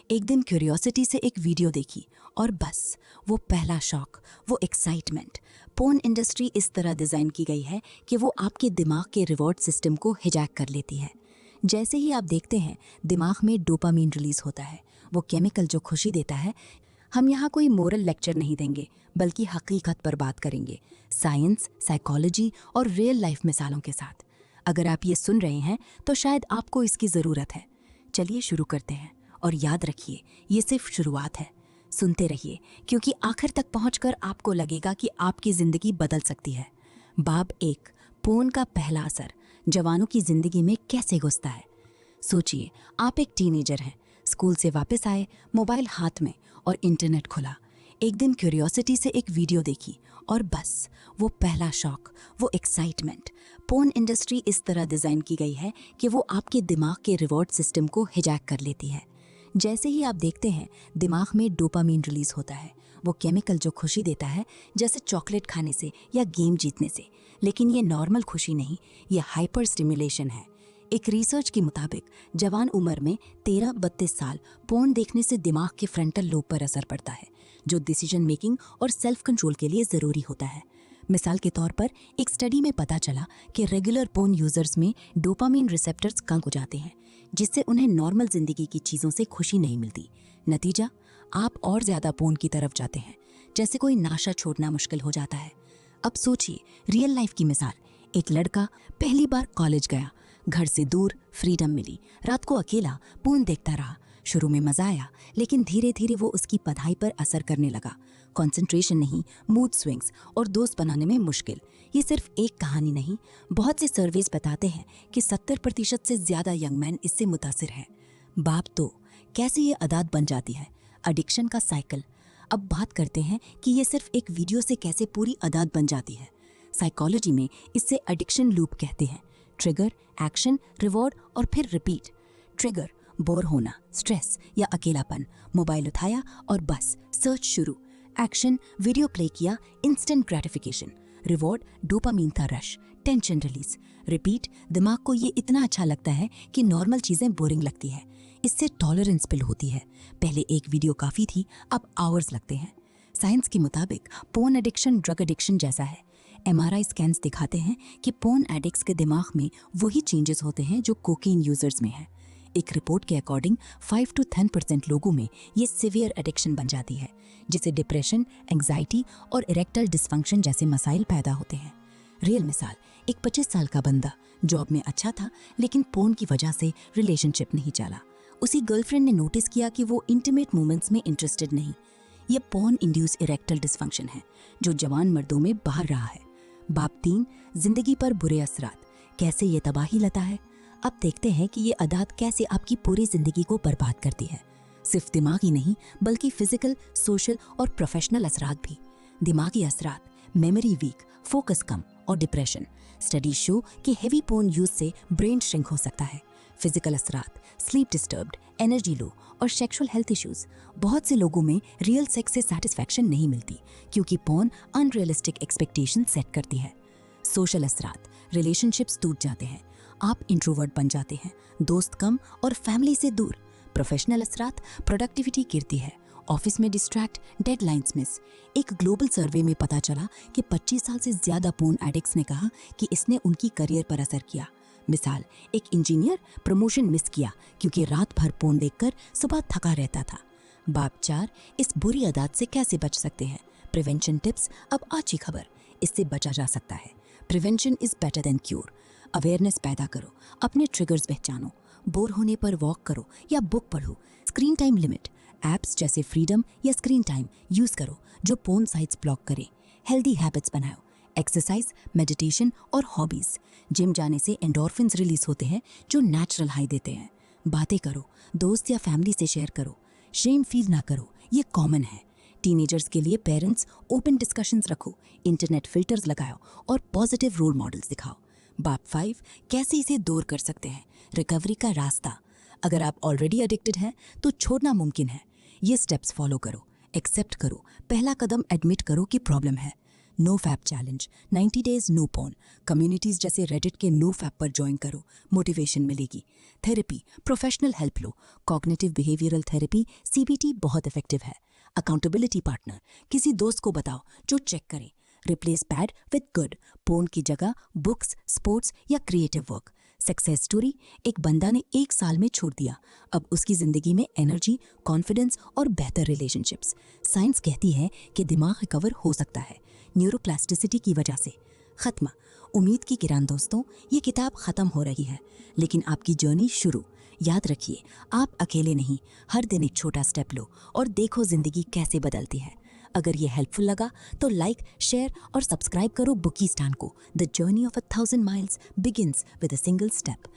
एक दिन क्यूरियोसिटी से एक वीडियो देखी और बस वो पहला शॉक, वो एक्साइटमेंट। पोर्न इंडस्ट्री इस तरह डिज़ाइन की गई है कि वो आपके दिमाग के रिवॉर्ड सिस्टम को हिजैक कर लेती है। जैसे ही आप देखते हैं, दिमाग में डोपामीन रिलीज होता है, वो केमिकल जो खुशी देता है। हम यहाँ कोई मोरल लेक्चर नहीं देंगे, बल्कि हकीकत पर बात करेंगे, साइंस, साइकोलॉजी और रियल लाइफ मिसालों के साथ। अगर आप ये सुन रहे हैं तो शायद आपको इसकी ज़रूरत है। चलिए शुरू करते हैं, और याद रखिए, ये सिर्फ शुरुआत है। सुनते रहिए, क्योंकि आखिर तक पहुंचकर आपको लगेगा कि आपकी ज़िंदगी बदल सकती है। बाब 1, पोर्न का पहला असर जवानों की ज़िंदगी में कैसे घुसता है। सोचिए, आप एक टीनेजर हैं, स्कूल से वापस आए, मोबाइल हाथ में और इंटरनेट खुला। एक दिन क्यूरियोसिटी से एक वीडियो देखी और बस वो पहला शॉक, वो एक्साइटमेंट। पोर्न इंडस्ट्री इस तरह डिज़ाइन की गई है कि वो आपके दिमाग के रिवॉर्ड सिस्टम को हिजैक कर लेती है। जैसे ही आप देखते हैं, दिमाग में डोपामीन रिलीज होता है, वो केमिकल जो खुशी देता है, जैसे चॉकलेट खाने से या गेम जीतने से। लेकिन ये नॉर्मल खुशी नहीं, ये हाइपर स्टिमुलेशन है। एक रिसर्च के मुताबिक जवान उम्र में 13-32 साल पोर्न देखने से दिमाग के फ्रंटल लोब पर असर पड़ता है, जो डिसीजन मेकिंग और सेल्फ कंट्रोल के लिए ज़रूरी होता है। मिसाल के तौर पर, एक स्टडी में पता चला कि रेगुलर पोर्न यूजर्स में डोपामीन रिसेप्टर्स कम हो जाते हैं, जिससे उन्हें नॉर्मल जिंदगी की चीज़ों से खुशी नहीं मिलती। नतीजा, आप और ज़्यादा पोर्न की तरफ जाते हैं, जैसे कोई नशा छोड़ना मुश्किल हो जाता है। अब सोचिए, रियल लाइफ की मिसाल। एक लड़का पहली बार कॉलेज गया, घर से दूर, फ्रीडम मिली, रात को अकेला पोर्न देखता रहा। शुरू में मजा आया, लेकिन धीरे धीरे वो उसकी पढ़ाई पर असर करने लगा। कंसंट्रेशन नहीं, मूड स्विंग्स और दोस्त बनाने में मुश्किल। ये सिर्फ एक कहानी नहीं, बहुत से सर्वेस बताते हैं कि 70% से ज़्यादा यंग मैन इससे मुतासिर हैं। बाप तो कैसे ये आदत बन जाती है, एडिक्शन का साइकिल। अब बात करते हैं कि ये सिर्फ एक वीडियो से कैसे पूरी आदत बन जाती है। साइकोलॉजी में इसे एडिक्शन लूप कहते हैं। ट्रिगर, एक्शन, रिवॉर्ड और फिर रिपीट। ट्रिगर, बोर होना, स्ट्रेस या अकेलापन, मोबाइल उठाया और बस सर्च शुरू। एक्शन, वीडियो प्ले किया, इंस्टेंट ग्रेटिफिकेशन। रिवॉर्ड, डोपामीन का रश, टेंशन रिलीज। रिपीट, दिमाग को ये इतना अच्छा लगता है कि नॉर्मल चीज़ें बोरिंग लगती है। इससे टॉलरेंस बिल्ड होती है। पहले एक वीडियो काफ़ी थी, अब आवर्स लगते हैं। साइंस के मुताबिक पोर्न एडिक्शन ड्रग एडिक्शन जैसा है। MRI स्कैन्स दिखाते हैं कि पोर्न एडिक्ट्स के दिमाग में वही चेंजेस होते हैं जो कोकीन यूजर्स में है। एक रिपोर्ट के अकॉर्डिंग 5 to 10% लोगों में ये सिवियर एडिक्शन बन जाती है, जिससे डिप्रेशन, एंग्जाइटी और इरेक्टल डिसफंक्शन जैसे मसाइल पैदा होते हैं। रियल मिसाल, एक 25 साल का बंदा जॉब में अच्छा था, लेकिन पोर्न की वजह से रिलेशनशिप नहीं चला। उसी गर्लफ्रेंड ने नोटिस किया कि वो इंटीमेट मोमेंट्स में इंटरेस्टेड नहीं। यह पोर्न इंड्यूस इरेक्टल डिसफंक्शन है, जो जवान मर्दों में बाहर रहा है। बाप 3, जिंदगी पर बुरे असरात, कैसे ये तबाही लाता है। अब देखते हैं कि ये आदत कैसे आपकी पूरी जिंदगी को बर्बाद करती है। सिर्फ दिमाग ही नहीं, बल्कि फिजिकल, सोशल और प्रोफेशनल असरात भी। दिमागी असरात, मेमोरी वीक, फोकस कम और डिप्रेशन। स्टडीज शो कि हेवी पोर्न यूज से ब्रेन श्रिंक हो सकता है। फिजिकल असरात, स्लीप डिस्टर्ब्ड, एनर्जी लो और सेक्सुअल हेल्थ इश्यूज। बहुत से लोगों में रियल सेक्स से सेटिस्फैक्शन नहीं मिलती, क्योंकि पोर्न अनरियलिस्टिक एक्सपेक्टेशन सेट करती है। सोशल असरात, रिलेशनशिप्स टूट जाते हैं, आप इंट्रोवर्ट बन जाते हैं, दोस्त कम और फैमिली से दूर। प्रोफेशनल असरात, प्रोडक्टिविटी गिरती है, ऑफिस में डिस्ट्रैक्ट, डेडलाइंस मिस। एक ग्लोबल सर्वे में पता चला कि 25 साल से ज्यादा पोर्न एडिक्ट्स ने कहा कि इसने उनकी करियर पर असर किया। मिसाल, एक इंजीनियर प्रमोशन मिस किया क्योंकि रात भर पोर्न देखकर सुबह थका रहता था। बाप 4, इस बुरी आदत से कैसे बच सकते हैं। Prevention tips. अब अच्छी खबर, इससे बचा जा सकता है। Prevention is better than cure. Awareness पैदा करो, अपने ट्रिगर्स पहचानो, बोर होने पर वॉक करो या बुक पढ़ो। स्क्रीन टाइम लिमिट, ऐप्स जैसे फ्रीडम या स्क्रीन टाइम यूज करो जो पोर्न साइट्स ब्लॉक करे। हेल्दी हैबिट्स बनाओ, एक्सरसाइज, मेडिटेशन और हॉबीज। जिम जाने से एंडोर्फिन्स रिलीज होते हैं जो नेचुरल हाई देते हैं। बातें करो, दोस्त या फैमिली से शेयर करो। शेम फील ना करो, ये कॉमन है। टीनेजर्स के लिए पेरेंट्स ओपन डिस्कशंस रखो, इंटरनेट फिल्टर्स लगाओ और पॉजिटिव रोल मॉडल्स दिखाओ। बाप 5, कैसे इसे दूर कर सकते हैं। रिकवरी का रास्ता। अगर आप ऑलरेडी एडिक्टेड हैं तो छोड़ना मुमकिन है। ये स्टेप्स फॉलो करो, एक्सेप्ट करो, पहला कदम एडमिट करो कि प्रॉब्लम है। No fap challenge, 90 days no porn, communities जैसे रेडिट के नो फैप पर ज्वाइन करो, मोटिवेशन मिलेगी। थेरेपी, प्रोफेशनल हेल्प लो, कॉग्निटिव बिहेवियरल थेरेपी CBT बहुत इफेक्टिव है। अकाउंटेबिलिटी पार्टनर, किसी दोस्त को बताओ जो चेक करे। Replace bad with good, porn की जगह बुक्स, स्पोर्ट्स या क्रिएटिव वर्क। सक्सेस स्टोरी, एक बंदा ने 1 साल में छोड़ दिया, अब उसकी जिंदगी में एनर्जी, कॉन्फिडेंस और बेहतर रिलेशनशिप्स। साइंस कहती है कि दिमाग रिकवर हो सकता है न्यूरोप्लास्टिसिटी की वजह से। खत्म। उम्मीद की किरण दोस्तों, ये किताब खत्म हो रही है, लेकिन आपकी जर्नी शुरू। याद रखिए, आप अकेले नहीं, हर दिन एक छोटा स्टेप लो और देखो जिंदगी कैसे बदलती है। अगर ये हेल्पफुल लगा तो लाइक, शेयर और सब्सक्राइब करो बुकीस्तान को। The journey of 1000 miles begins with a single step.